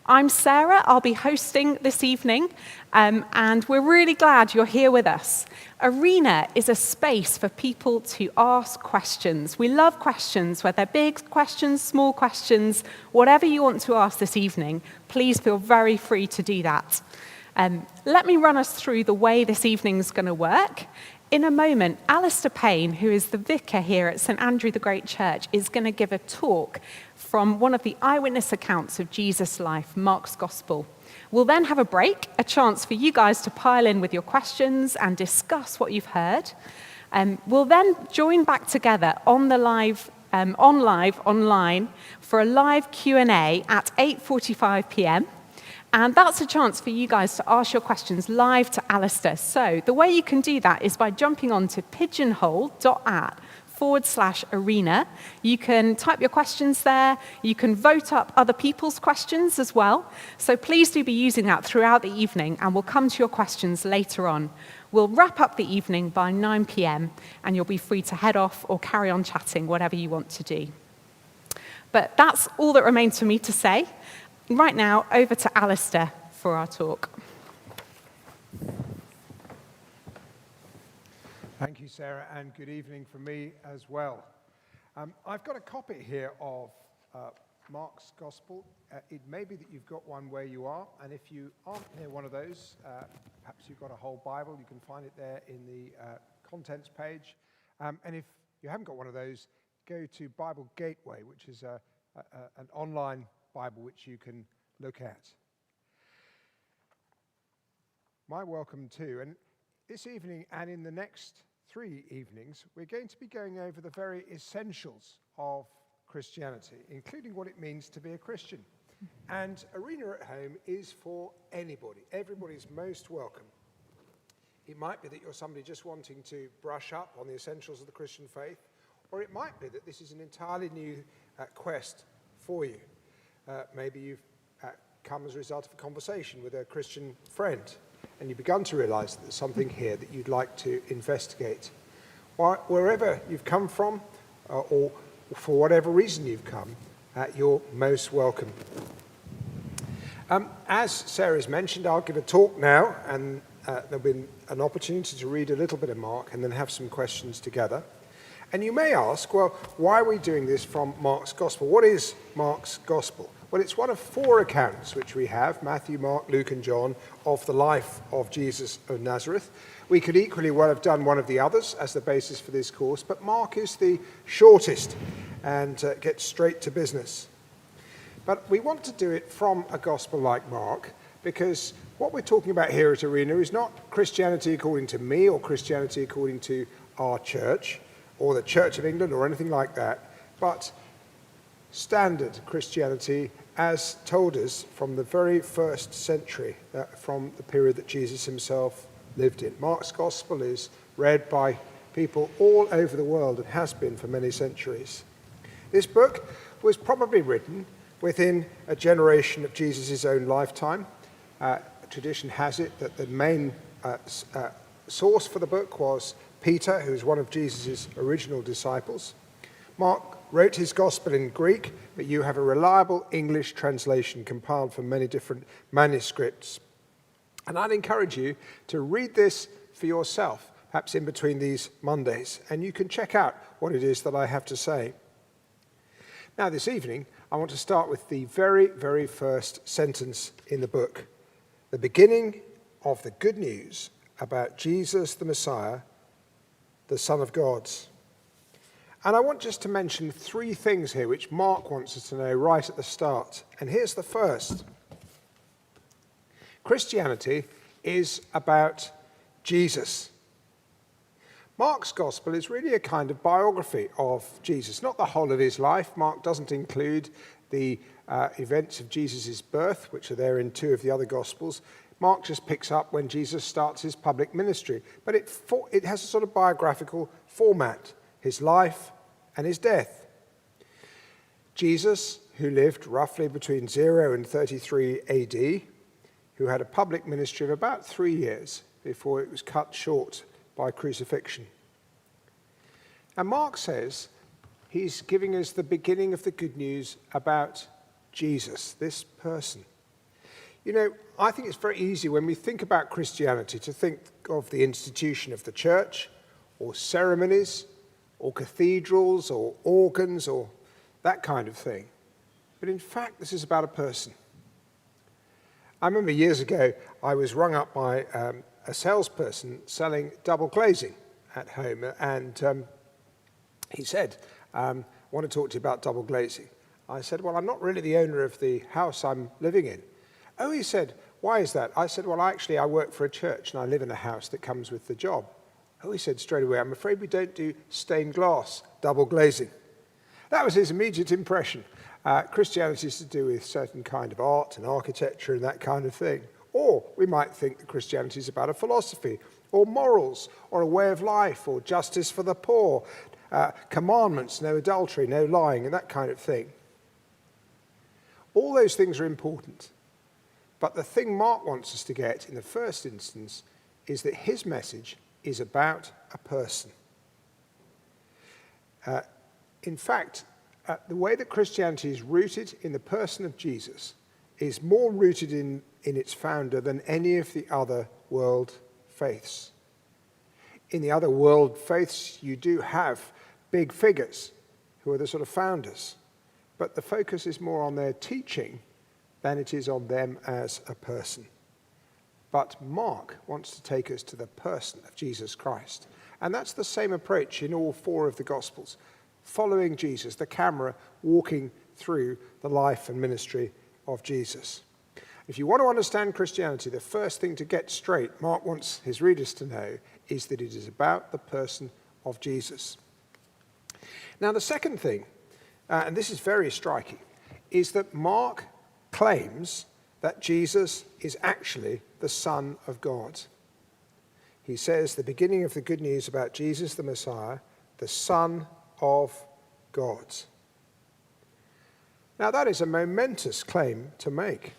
I'm Sarah. I'll be hosting this evening, and we're really glad you're here with us. Arena is a space for people to ask questions. We love questions, whether they're big questions, small questions, whatever you want to ask this evening, please feel very free to do that. Let me run us through the way this evening's going to work. In a moment, Alistair Payne, who is the vicar here at St Andrew the Great Church, is going to give a talk from one of the eyewitness accounts of Jesus' life, Mark's Gospel. We'll then have a break, a chance for you guys to pile in with your questions and discuss what you've heard. We'll then join back together online for a live Q&A at 8:45 p.m. And that's a chance for you guys to ask your questions live to Alistair. So the way you can do that is by jumping on to pigeonhole.app/arena. You can type your questions there. You can vote up other people's questions as well. So please do be using that throughout the evening, and we'll come to your questions later on. We'll wrap up the evening by 9 p.m, and you'll be free to head off or carry on chatting, whatever you want to do. But that's all that remains for me to say. Right now, over to Alistair for our talk. Thank you, Sarah, and good evening from me as well. I've got a copy here of Mark's Gospel. It may be that you've got one where you are, and if you aren't near one of those, perhaps you've got a whole Bible. You can find it there in the contents page. And if you haven't got one of those, go to Bible Gateway, which is an online Bible which you can look at. My welcome too. And this evening and in the next 3 evenings, we're going to be going over the very essentials of Christianity, including what it means to be a Christian. And Arena at Home is for anybody. Everybody's most welcome. It might be that you're somebody just wanting to brush up on the essentials of the Christian faith, or it might be that this is an entirely new quest for you. Maybe you've come as a result of a conversation with a Christian friend, and you've begun to realize that there's something here that you'd like to investigate. Wherever you've come from, or for whatever reason you've come, you're most welcome. As Sarah's mentioned, I'll give a talk now, and there'll be an opportunity to read a little bit of Mark and then have some questions together. And you may ask, well, why are we doing this from Mark's Gospel? What is Mark's Gospel? Well, it's one of 4 accounts which we have, Matthew, Mark, Luke, and John, of the life of Jesus of Nazareth. We could equally well have done one of the others as the basis for this course, but Mark is the shortest and gets straight to business. But we want to do it from a gospel like Mark, because what we're talking about here at Arena is not Christianity according to me or Christianity according to our church or the Church of England or anything like that, but standard Christianity as told us from the very first century, from the period that Jesus himself lived in. Mark's Gospel is read by people all over the world and has been for many centuries. This book was probably written within a generation of Jesus' own lifetime. Tradition has it that the main source for the book was Peter, who was one of Jesus' original disciples. Mark wrote his gospel in Greek, but you have a reliable English translation compiled from many different manuscripts. And I'd encourage you to read this for yourself, perhaps in between these Mondays, and you can check out what it is that I have to say. Now, this evening, I want to start with the very, very first sentence in the book, the beginning of the good news about Jesus the Messiah, the Son of God. And I want just to mention 3 things here which Mark wants us to know right at the start. And here's the first. Christianity is about Jesus. Mark's Gospel is really a kind of biography of Jesus, not the whole of his life. Mark doesn't include the events of Jesus' birth, which are there in 2 of the other Gospels. Mark just picks up when Jesus starts his public ministry. But it has a sort of biographical format, his life and his death. Jesus, who lived roughly between 0 and 33 AD, who had a public ministry of about 3 years before it was cut short by crucifixion. And Mark says he's giving us the beginning of the good news about Jesus, this person. You know, I think it's very easy when we think about Christianity to think of the institution of the church, or ceremonies, or cathedrals, or organs, or that kind of thing. But in fact, this is about a person. I remember years ago, I was rung up by a salesperson selling double glazing at home, and he said, I want to talk to you about double glazing. I said, well, I'm not really the owner of the house I'm living in. Oh, he said, why is that? I said, well, actually, I work for a church and I live in a house that comes with the job. Oh, he said straight away, I'm afraid we don't do stained glass double glazing. That was his immediate impression. Christianity is to do with certain kind of art and architecture and that kind of thing. Or we might think that Christianity is about a philosophy, or morals, or a way of life, or justice for the poor, commandments, no adultery, no lying, and that kind of thing. All those things are important. But the thing Mark wants us to get in the first instance is that his message is about a person. In fact, the way that Christianity is rooted in the person of Jesus is more rooted in its founder than any of the other world faiths. In the other world faiths, you do have big figures who are the sort of founders, but the focus is more on their teaching than it is on them as a person. But Mark wants to take us to the person of Jesus Christ. And that's the same approach in all four of the Gospels. Following Jesus, the camera walking through the life and ministry of Jesus. If you want to understand Christianity, the first thing to get straight, Mark wants his readers to know, is that it is about the person of Jesus. Now, the second thing, and this is very striking, is that Mark claims that Jesus is actually the Son of God. He says the beginning of the good news about Jesus the Messiah, the Son of God. Now that is a momentous claim to make.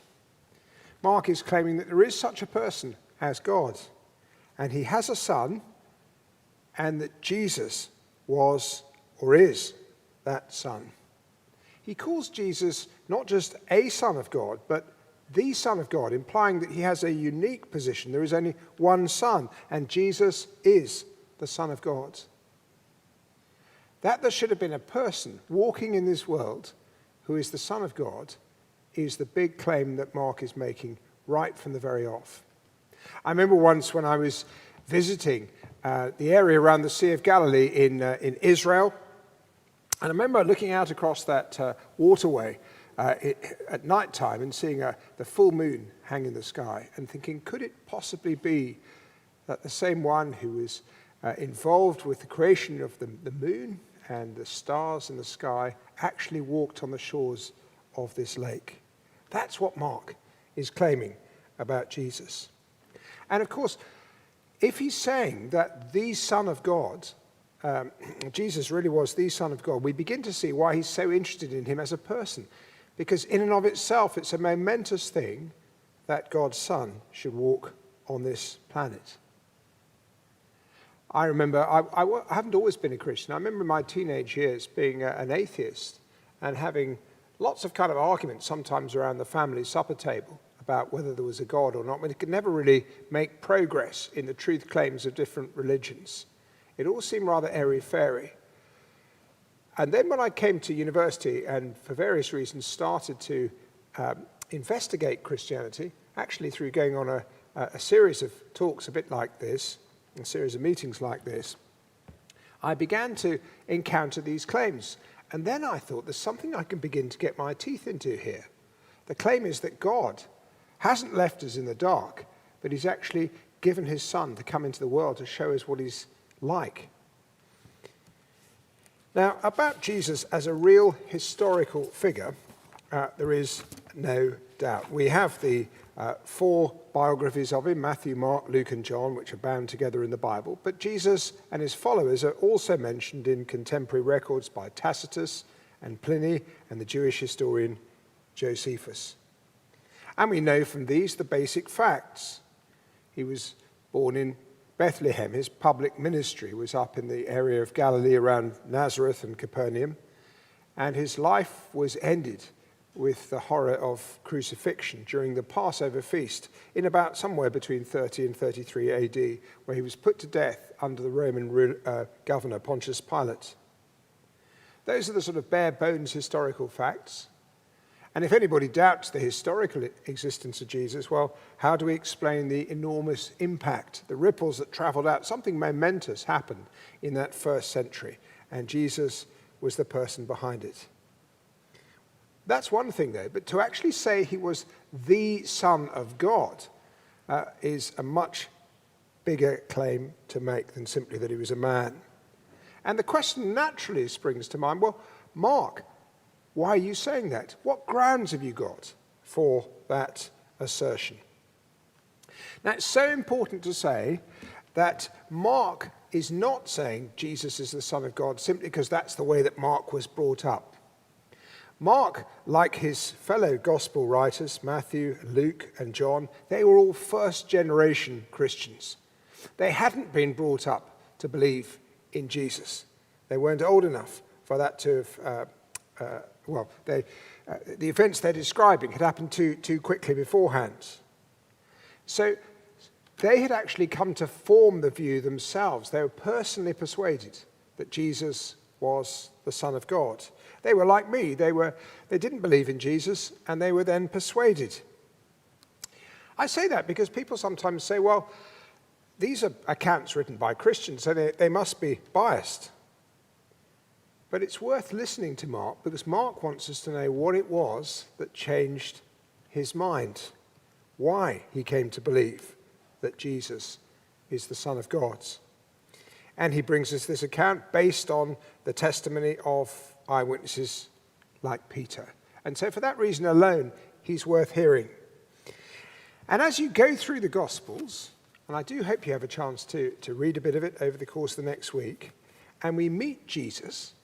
Mark is claiming that there is such a person as God, and he has a son, and that Jesus was or is that son. He calls Jesus not just a son of God, but the Son of God, implying that he has a unique position. There is only one Son, and Jesus is the Son of God. That there should have been a person walking in this world who is the Son of God is the big claim that Mark is making right from the very off. I remember once when I was visiting the area around the Sea of Galilee in Israel, and I remember looking out across that waterway at night time and seeing the full moon hang in the sky and thinking, could it possibly be that the same one who was involved with the creation of the moon and the stars in the sky actually walked on the shores of this lake? That's what Mark is claiming about Jesus. And of course, if he's saying that the Son of God, Jesus really was the Son of God, we begin to see why he's so interested in him as a person. Because in and of itself, it's a momentous thing that God's Son should walk on this planet. I remember, I haven't always been a Christian. I remember in my teenage years being an atheist and having lots of kind of arguments, sometimes around the family supper table, about whether there was a God or not. We could never really make progress in the truth claims of different religions. It all seemed rather airy-fairy. And then when I came to university and for various reasons started to investigate Christianity, actually through going on a series of talks a bit like this, a series of meetings like this, I began to encounter these claims. And then I thought, there's something I can begin to get my teeth into here. The claim is that God hasn't left us in the dark, but he's actually given his Son to come into the world to show us what he's like. Now, about Jesus as a real historical figure, there is no doubt. We have the four biographies of him, Matthew, Mark, Luke, and John, which are bound together in the Bible. But Jesus and his followers are also mentioned in contemporary records by Tacitus and Pliny and the Jewish historian Josephus. And we know from these the basic facts. He was born in Bethlehem. His public ministry was up in the area of Galilee around Nazareth and Capernaum. And his life was ended with the horror of crucifixion during the Passover feast in about somewhere between 30 and 33 AD, where he was put to death under the Roman governor Pontius Pilate. Those are the sort of bare bones historical facts. And if anybody doubts the historical existence of Jesus, well, how do we explain the enormous impact, the ripples that traveled out? Something momentous happened in that first century, and Jesus was the person behind it. That's one thing, though, but to actually say he was the Son of God is a much bigger claim to make than simply that he was a man. And the question naturally springs to mind, well, Mark, why are you saying that? What grounds have you got for that assertion? Now, it's so important to say that Mark is not saying Jesus is the Son of God simply because that's the way that Mark was brought up. Mark, like his fellow gospel writers, Matthew, Luke, and John, they were all first-generation Christians. They hadn't been brought up to believe in Jesus. They weren't old enough for that to have, the events they're describing had happened too quickly beforehand. So they had actually come to form the view themselves. They were personally persuaded that Jesus was the Son of God. They were like me. They didn't believe in Jesus, and they were then persuaded. I say that because people sometimes say, well, these are accounts written by Christians, so they must be biased. But it's worth listening to Mark, because Mark wants us to know what it was that changed his mind, why he came to believe that Jesus is the Son of God. And he brings us this account based on the testimony of eyewitnesses like Peter. And so for that reason alone, he's worth hearing. And as you go through the Gospels, and I do hope you have a chance to read a bit of it over the course of the next week, and we meet Jesus,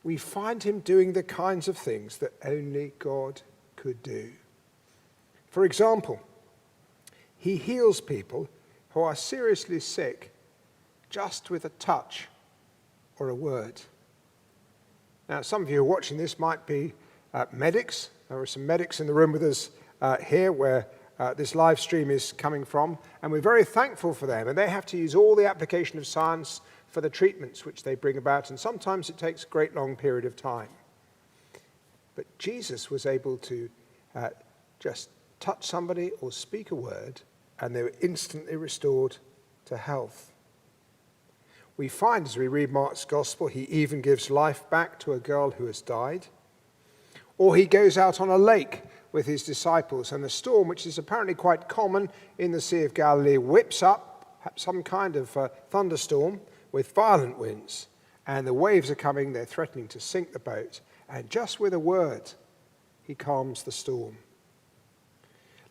we find him doing the kinds of things that only God could do. For example, he heals people who are seriously sick just with a touch or a word. Now, some of you who are watching this might be medics. There are some medics in the room with us here where this live stream is coming from, and we're very thankful for them. And they have to use all the application of science for the treatments which they bring about, and sometimes it takes a great long period of time. But Jesus was able to just touch somebody or speak a word, and they were instantly restored to health. We find, as we read Mark's Gospel, he even gives life back to a girl who has died. Or he goes out on a lake with his disciples, and a storm, which is apparently quite common in the Sea of Galilee, whips up some kind of thunderstorm with violent winds. And the waves are coming, they're threatening to sink the boat. And just with a word, he calms the storm.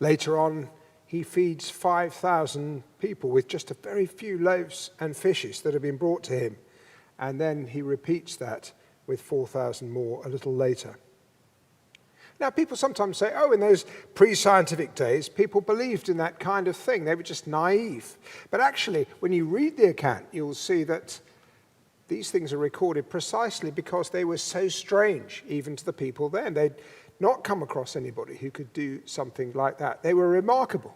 Later on, he feeds 5,000 people with just a very few loaves and fishes that have been brought to him. And then he repeats that with 4,000 more a little later. Now, people sometimes say, oh, in those pre-scientific days, people believed in that kind of thing. They were just naive. But actually, when you read the account, you'll see that these things are recorded precisely because they were so strange, even to the people then. They'd not come across anybody who could do something like that. They were remarkable.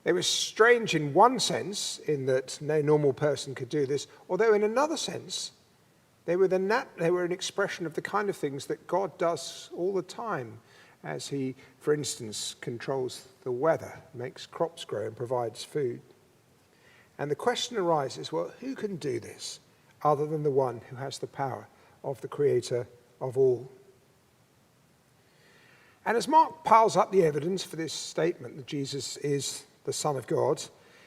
They were strange in one sense, in that no normal person could do this, although in another sense, they were an expression of the kind of things that God does all the time, as he, for instance, controls the weather, makes crops grow, and provides food. And the question arises, well, who can do this other than the one who has the power of the Creator of all? And as Mark piles up the evidence for this statement that Jesus is the Son of God,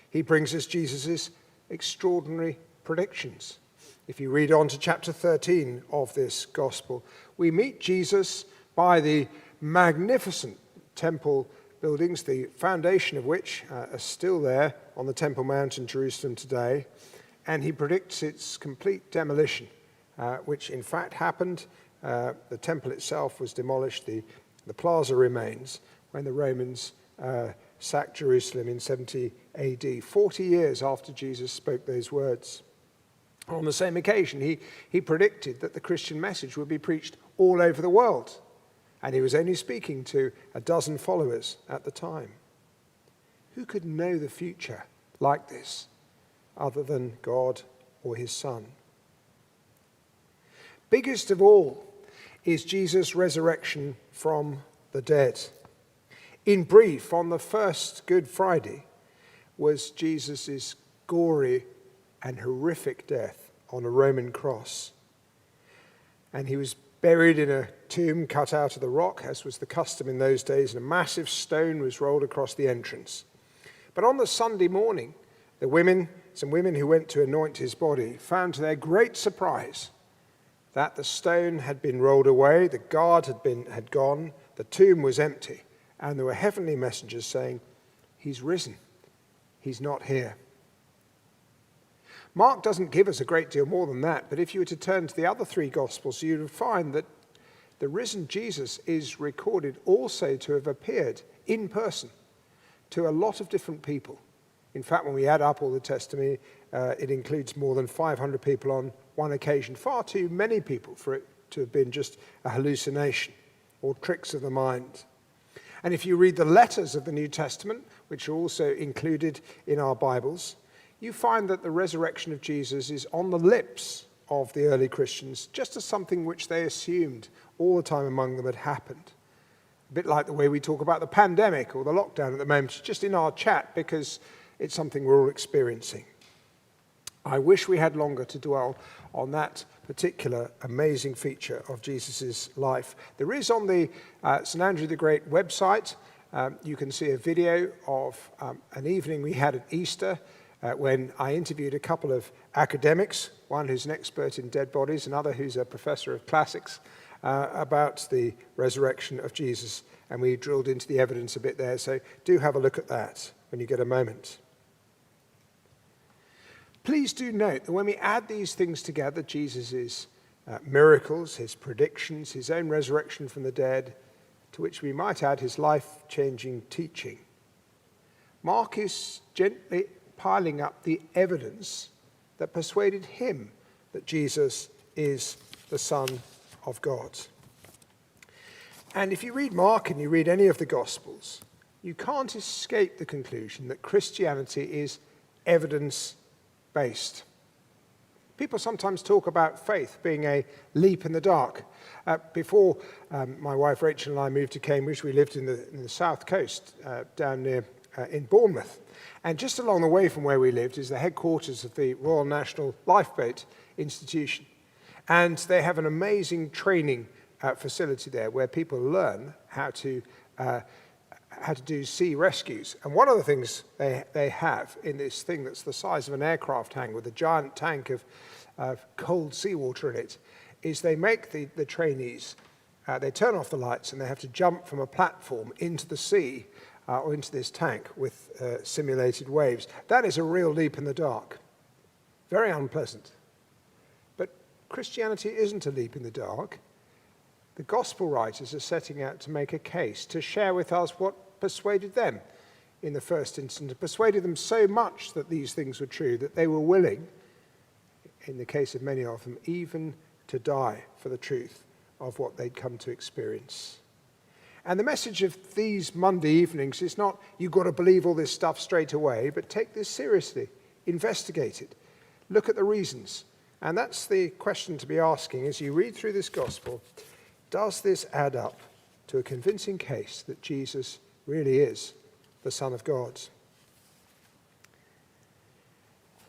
he brings us Jesus' extraordinary predictions. If you read on to chapter 13 of this gospel, we meet Jesus by the magnificent temple buildings, the foundation of which are still there on the Temple Mount in Jerusalem today, and he predicts its complete demolition, which in fact happened. The temple itself was demolished, the plaza remains, when the Romans sacked Jerusalem in 70 AD, 40 years after Jesus spoke those words. On the same occasion, he predicted that the Christian message would be preached all over the world. and he was only speaking to a dozen followers at the time. Who could know the future like this other than God or his Son? Biggest of all is Jesus' resurrection from the dead. In brief, on the first Good Friday was Jesus' gory and horrific death on a Roman cross. And he was buried in a tomb cut out of the rock, as was the custom in those days, and a massive stone was rolled across the entrance. But on the Sunday morning, some women who went to anoint his body found to their great surprise that the stone had been rolled away, the guard had gone, the tomb was empty, and there were heavenly messengers saying, "He's risen. He's not here." Mark doesn't give us a great deal more than that, but if you were to turn to the other three Gospels, you would find that the risen Jesus is recorded also to have appeared in person to a lot of different people. In fact, when we add up all the testimony, it includes more than 500 people on one occasion, far too many people for it to have been just a hallucination or tricks of the mind. And if you read the letters of the New Testament, which are also included in our Bibles, you find that the resurrection of Jesus is on the lips of the early Christians, just as something which they assumed all the time among them had happened. A bit like the way we talk about the pandemic or the lockdown at the moment, just in our chat, because it's something we're all experiencing. I wish we had longer to dwell on that particular amazing feature of Jesus' life. There is on the St. Andrew the Great website, you can see a video of an evening we had at Easter when I interviewed a couple of academics, one who's an expert in dead bodies, another who's a professor of classics, about the resurrection of Jesus. And we drilled into the evidence a bit there, so do have a look at that when you get a moment. Please do note that when we add these things together, Jesus' miracles, his predictions, his own resurrection from the dead, to which we might add his life-changing teaching, Mark is gently piling up the evidence that persuaded him that Jesus is the Son of God. And if you read Mark and you read any of the Gospels, you can't escape the conclusion that Christianity is evidence-based. People sometimes talk about faith being a leap in the dark. Before my wife Rachel and I moved to Cambridge, we lived in the south coast, down near in Bournemouth. And just along the way from where we lived is the headquarters of the Royal National Lifeboat Institution. And they have an amazing training facility there where people learn how to do sea rescues. And one of the things they have in this thing that's the size of an aircraft hangar with a giant tank of cold seawater in it is they make the trainees, they turn off the lights and they have to jump from a platform into the sea or into this tank with simulated waves. That is a real leap in the dark. Very unpleasant. But Christianity isn't a leap in the dark. The gospel writers are setting out to make a case, to share with us what persuaded them in the first instance, persuaded them so much that these things were true that they were willing, in the case of many of them, even to die for the truth of what they'd come to experience. And the message of these Monday evenings is not, you've got to believe all this stuff straight away, but take this seriously, investigate it, look at the reasons. And that's the question to be asking as you read through this gospel. Does this add up to a convincing case that Jesus really is the Son of God?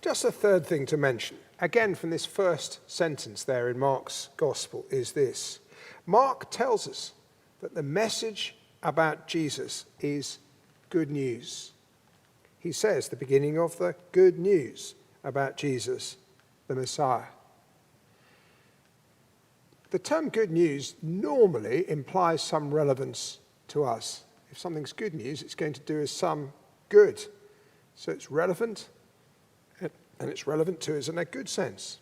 Just a third thing to mention, again from this first sentence there in Mark's gospel, is this. Mark tells us that the message about Jesus is good news. He says the beginning of the good news about Jesus, the Messiah. The term good news normally implies some relevance to us. If something's good news, it's going to do us some good. So it's relevant, and it's relevant to us in a good sense.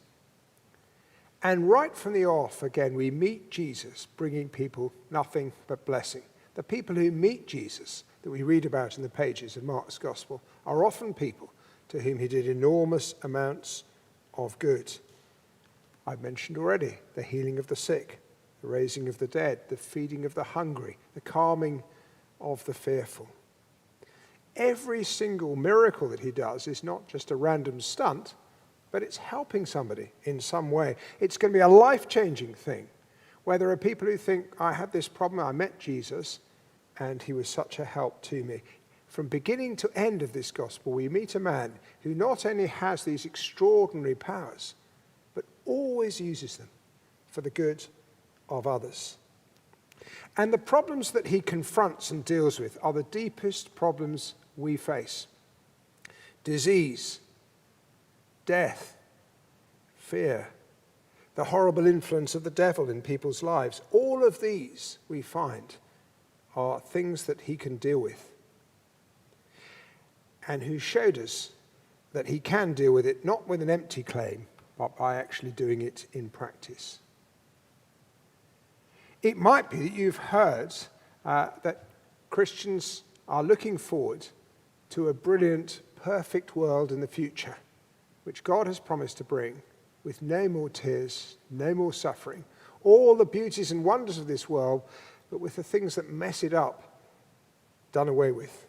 And right from the off, again, we meet Jesus bringing people nothing but blessing. The people who meet Jesus that we read about in the pages of Mark's Gospel are often people to whom he did enormous amounts of good. I've mentioned already the healing of the sick, the raising of the dead, the feeding of the hungry, the calming of the fearful. Every single miracle that he does is not just a random stunt, but it's helping somebody in some way. It's going to be a life-changing thing, where there are people who think, I had this problem, I met Jesus, and he was such a help to me. From beginning to end of this gospel, we meet a man who not only has these extraordinary powers, but always uses them for the good of others. And the problems that he confronts and deals with are the deepest problems we face. Disease, death, fear, the horrible influence of the devil in people's lives. All of these, we find, are things that he can deal with. And who showed us that he can deal with it, not with an empty claim, but by actually doing it in practice. It might be that you've heard that Christians are looking forward to a brilliant, perfect world in the future, which God has promised to bring, with no more tears, no more suffering, all the beauties and wonders of this world, but with the things that mess it up done away with.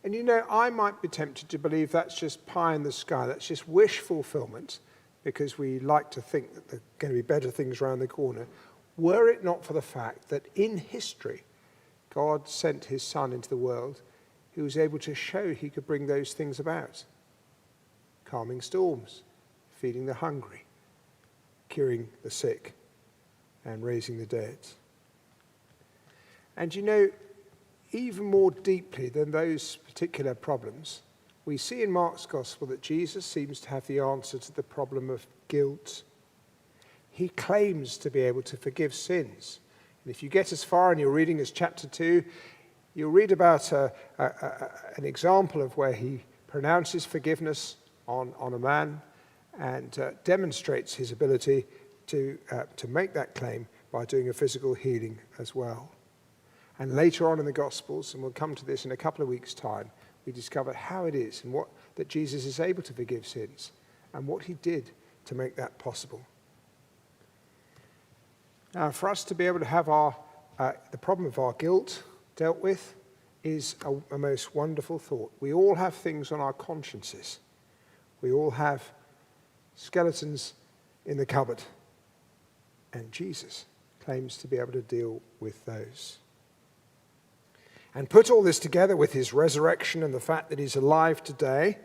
And you know, I might be tempted to believe that's just pie in the sky, that's just wish fulfillment, because we like to think that there are going to be better things around the corner, were it not for the fact that in history, God sent his Son into the world who was able to show he could bring those things about. Calming storms, feeding the hungry, curing the sick, and raising the dead. And you know, even more deeply than those particular problems, we see in Mark's gospel that Jesus seems to have the answer to the problem of guilt. He claims to be able to forgive sins. And if you get as far and you're reading as chapter 2, you'll read about an example of where he pronounces forgiveness on a man and demonstrates his ability to make that claim by doing a physical healing as well. And later on in the Gospels, and we'll come to this in a couple of weeks' time, we discover how it is and that Jesus is able to forgive sins and what he did to make that possible. Now, for us to be able to have the problem of our guilt dealt with is a most wonderful thought. We all have things on our consciences. We all have skeletons in the cupboard. And Jesus claims to be able to deal with those. And put all this together with his resurrection and the fact that he's alive today,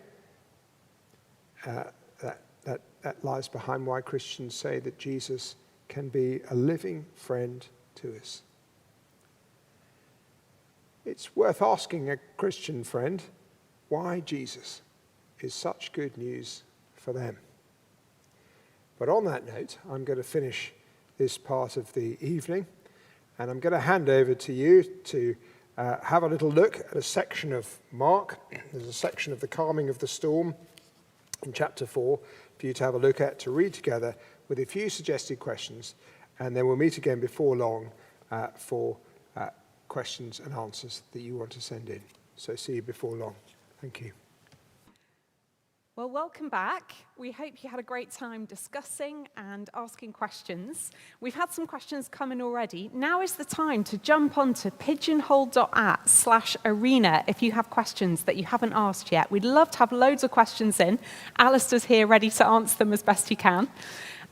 that lies behind why Christians say that Jesus can be a living friend to us. It's worth asking a Christian friend why Jesus is such good news for them. But on that note, I'm going to finish this part of the evening, and I'm going to hand over to you to have a little look at a section of Mark. There's a section of the calming of the storm in chapter 4 for you to have a look at, to read together with a few suggested questions, and then we'll meet again before long for questions and answers that you want to send in. So see you before long. Thank you. Well, welcome back. We hope you had a great time discussing and asking questions. We've had some questions come in already. Now is the time to jump onto pigeonhole.at/arena if you have questions that you haven't asked yet. We'd love to have loads of questions in. Alistair's here ready to answer them as best he can.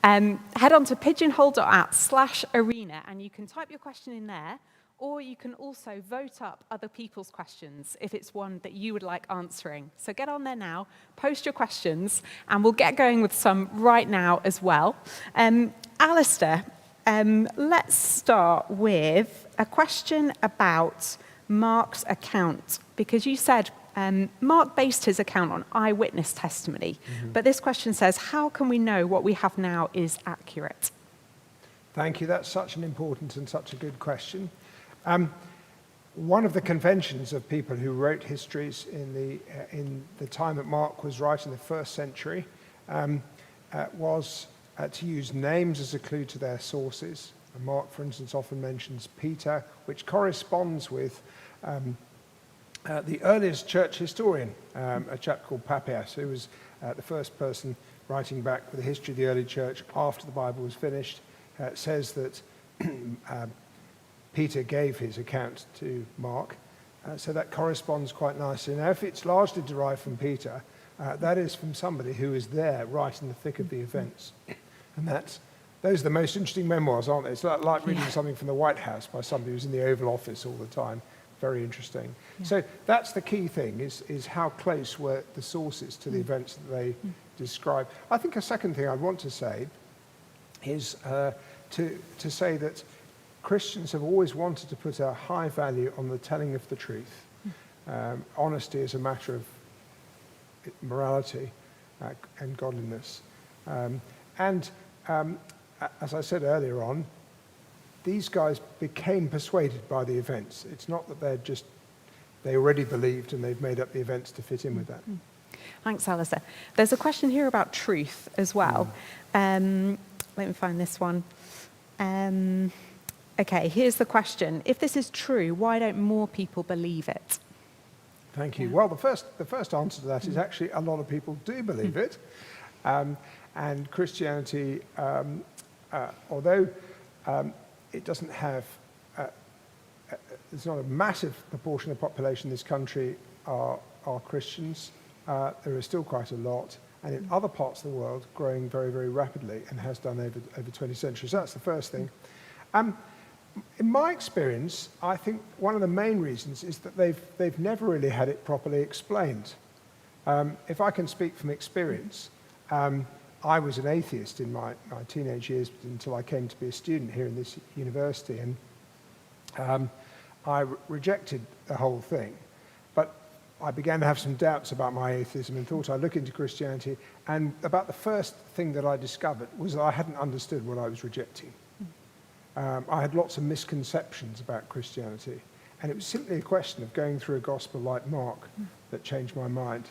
Head on to pigeonhole.at/arena and you can type your question in there, or you can also vote up other people's questions if it's one that you would like answering. So get on there now, post your questions, and we'll get going with some right now as well. Alistair, let's start with a question about Mark's account, because you said Mark based his account on eyewitness testimony, but this question says, how can we know what we have now is accurate? Thank you. That's such an important and such a good question. One of the conventions of people who wrote histories in the time that Mark was writing, the first century, was to use names as a clue to their sources. And Mark, for instance, often mentions Peter, which corresponds with the earliest church historian, a chap called Papias, who was the first person writing back with the history of the early church after the Bible was finished. says that Peter gave his account to Mark, so that corresponds quite nicely. Now, if it's largely derived from Peter, that is from somebody who is there right in the thick of the events. And those are the most interesting memoirs, aren't they? It's like reading something from the White House by somebody who's in the Oval Office all the time. Very interesting. Yeah. So that's the key thing, is how close were the sources to the events that they describe. I think a second thing I'd want to say is to say that Christians have always wanted to put a high value on the telling of the truth. Honesty is a matter of morality and godliness. As I said earlier on, these guys became persuaded by the events. It's not that they already believed and they've made up the events to fit in with that. Thanks, Alistair. There's a question here about truth as well. Let me find this one. Okay, here's the question. If this is true, why don't more people believe it? Thank you. Well, the first answer to that is actually a lot of people do believe it. And Christianity, although it doesn't have, there's not a massive proportion of the population in this country are Christians, there are still quite a lot, and in other parts of the world growing very, very rapidly and has done over 20 centuries. So that's the first thing. In my experience, I think one of the main reasons is that they've never really had it properly explained. If I can speak from experience, I was an atheist in my teenage years until I came to be a student here in this university, and I rejected the whole thing. But I began to have some doubts about my atheism and thought I'd look into Christianity, and about the first thing that I discovered was that I hadn't understood what I was rejecting. I had lots of misconceptions about Christianity, and it was simply a question of going through a gospel like Mark that changed my mind.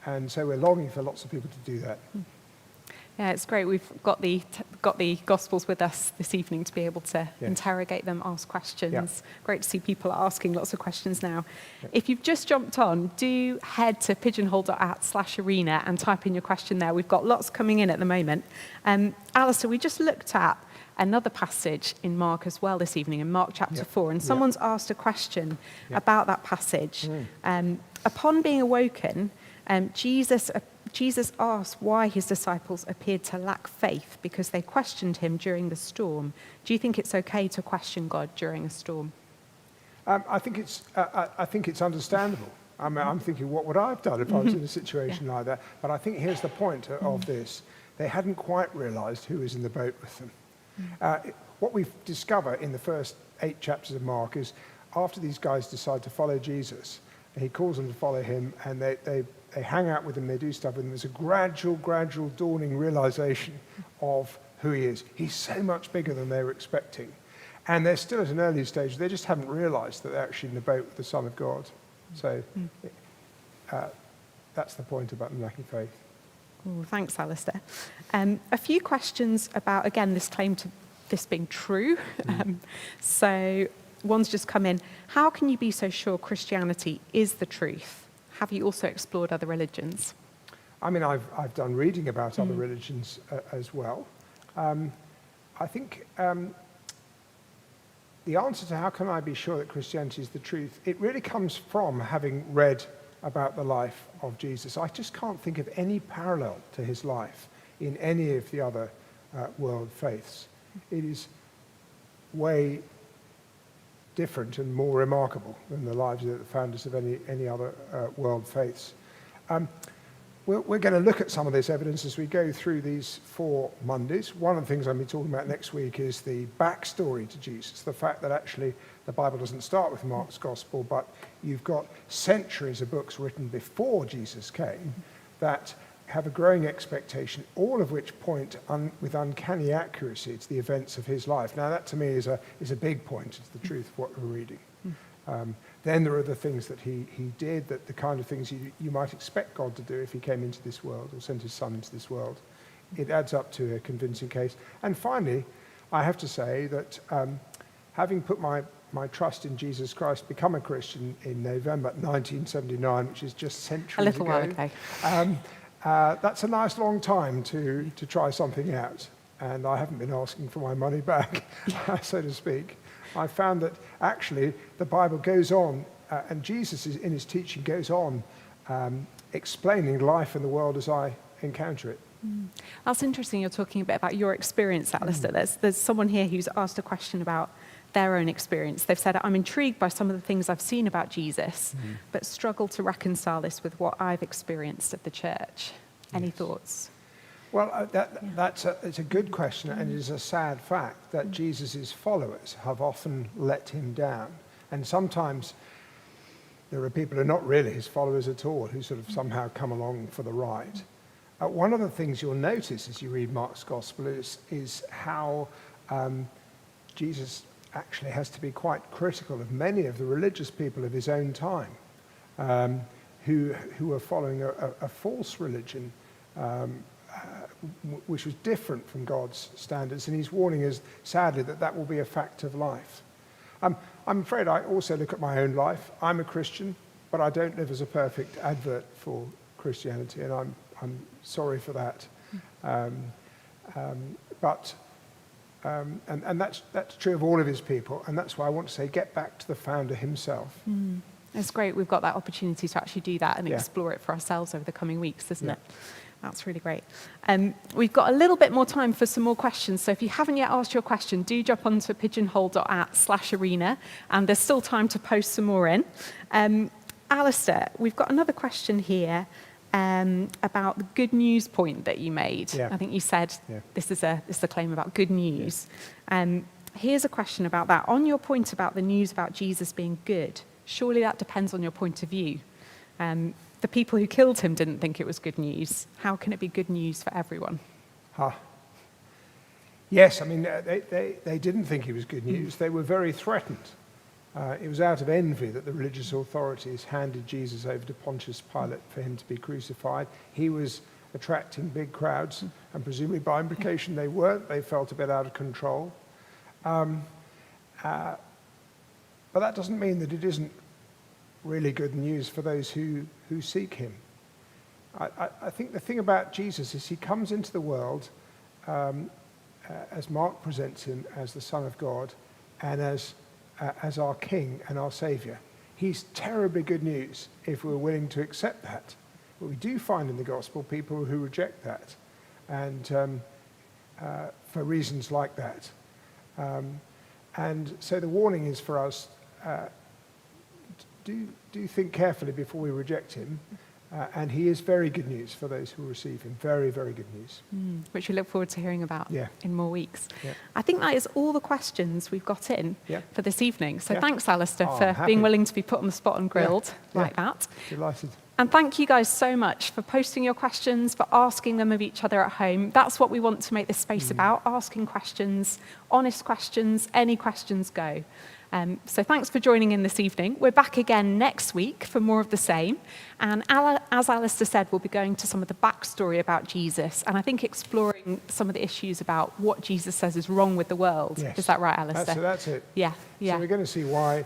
And so we're longing for lots of people to do that. Yeah, it's great. We've got the Gospels with us this evening to be able to interrogate them, ask questions. Yeah. Great to see people asking lots of questions now. Yeah. If you've just jumped on, do head to pigeonhole.at/arena and type in your question there. We've got lots coming in at the moment. Alistair, we just looked at another passage in Mark as well this evening, in Mark chapter 4, and someone's asked a question about that passage. Upon being awoken, Jesus asked why his disciples appeared to lack faith because they questioned him during the storm. Do you think it's okay to question God during a storm? I think it's understandable. I'm thinking, what would I have done if I was in a situation like that? But I think here's the point of this. They hadn't quite realized who was in the boat with them. What we discover in the first 8 chapters of Mark is after these guys decide to follow Jesus, he calls them to follow him, and they hang out with him, they do stuff with him. There's a gradual dawning realization of who he is. He's so much bigger than they were expecting. And they're still at an early stage. They just haven't realized that they're actually in the boat with the Son of God. So that's the point about them lacking faith. Oh, thanks, Alistair. A few questions about, again, this claim to this being true. So one's just come in. How can you be so sure Christianity is the truth? Have you also explored other religions? I mean, I've done reading about other religions as well. I think the answer to how can I be sure that Christianity is the truth, it really comes from having read about the life of Jesus. I just can't think of any parallel to his life in any of the other world faiths. It is way different and more remarkable than the lives of the founders of any other world faiths. We're going to look at some of this evidence as we go through these 4 Mondays. One of the things I'll be talking about next week is the backstory to Jesus, the fact that actually the Bible doesn't start with Mark's Gospel, but you've got centuries of books written before Jesus came that have a growing expectation, all of which point with uncanny accuracy to the events of his life. Now that to me is a big point, it's the truth of what we're reading. Then there are the things that he did, that the kind of things you might expect God to do if he came into this world or sent his son into this world. It adds up to a convincing case. And finally, I have to say that having put my trust in Jesus Christ, become a Christian in November 1979, which is just centuries ago. A little while ago. That's a nice long time to try something out. and I haven't been asking for my money back, so to speak, I found that actually the Bible goes on, and Jesus in his teaching goes on explaining life in the world as I encounter it. That's interesting. You're talking a bit about your experience, Alistair. There's someone here who's asked a question about their own experience. They've said, I'm intrigued by some of the things I've seen about Jesus, but struggle to reconcile this with what I've experienced at the church. Any thoughts? Well, it's a good question, and it is a sad fact that Jesus' followers have often let him down. And sometimes there are people who are not really his followers at all, who sort of somehow come along for the ride. One of the things you'll notice as you read Mark's Gospel is how Jesus actually has to be quite critical of many of the religious people of his own time who are following a false religion which was different from God's standards, and he's warning us, sadly, that will be a fact of life. I'm afraid I also look at my own life. I'm a Christian, but I don't live as a perfect advert for Christianity, and I'm sorry for that. And that's true of all of his people, and that's why I want to say get back to the founder himself. It's great. We've got that opportunity to actually do that and explore it for ourselves over the coming weeks, isn't it? That's really great. We've got a little bit more time for some more questions, so if you haven't yet asked your question, do jump onto pigeonhole.at/arena, and there's still time to post some more in. Alistair, we've got another question here about the good news point that you made. Yeah. I think you said this is a claim about good news. Here's a question about that. On your point about the news about Jesus being good, surely that depends on your point of view. The people who killed him didn't think it was good news. How can it be good news for everyone? Yes, I mean, they didn't think he was good news. They were very threatened. It was out of envy that the religious authorities handed Jesus over to Pontius Pilate for him to be crucified. He was attracting big crowds, and presumably by implication they weren't. They felt a bit out of control. But that doesn't mean that it isn't really good news for those who seek him. I think the thing about Jesus is he comes into the world as Mark presents him as the Son of God and as our King and our Saviour. He's terribly good news if we're willing to accept that. But we do find in the Gospel people who reject that, and for reasons like that. And so the warning is for us, do think carefully before we reject him. And he is very good news for those who receive him. Very, very good news. Which we look forward to hearing about in more weeks. Yeah. I think that is all the questions we've got in for this evening. So thanks, Alistair, I'm for happy. being willing to be put on the spot and grilled like that. Delighted. And thank you guys so much for posting your questions, for asking them of each other at home. That's what we want to make this space about, asking questions, honest questions, any questions go. So thanks for joining in this evening. We're back again next week for more of the same. And as Alistair said, we'll be going to some of the backstory about Jesus, and I think exploring some of the issues about what Jesus says is wrong with the world. Yes. Is that right, Alistair? That's it. Yeah. So we're going to see why,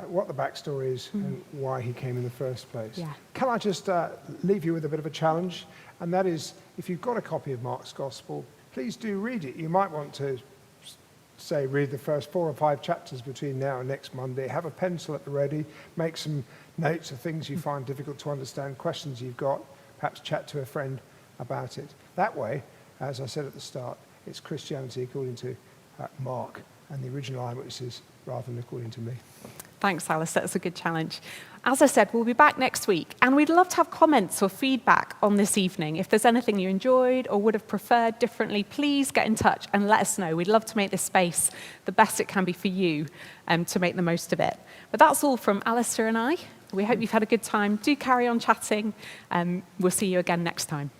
what the backstory is and why he came in the first place. Yeah. Can I just leave you with a bit of a challenge? And that is, if you've got a copy of Mark's Gospel, please do read it. You might want to say read the first 4 or 5 chapters between now and next Monday. Have a pencil at the ready. Make some notes of things you find difficult to understand, questions you've got. Perhaps chat to a friend about it. That way, as I said at the start, it's Christianity according to Mark and the original eyewitnesses rather than according to me. Thanks, Alistair. That's a good challenge. As I said, we'll be back next week, and we'd love to have comments or feedback on this evening. If there's anything you enjoyed or would have preferred differently, please get in touch and let us know. We'd love to make this space the best it can be for you to make the most of it. But that's all from Alistair and I. We hope you've had a good time. Do carry on chatting. We'll see you again next time.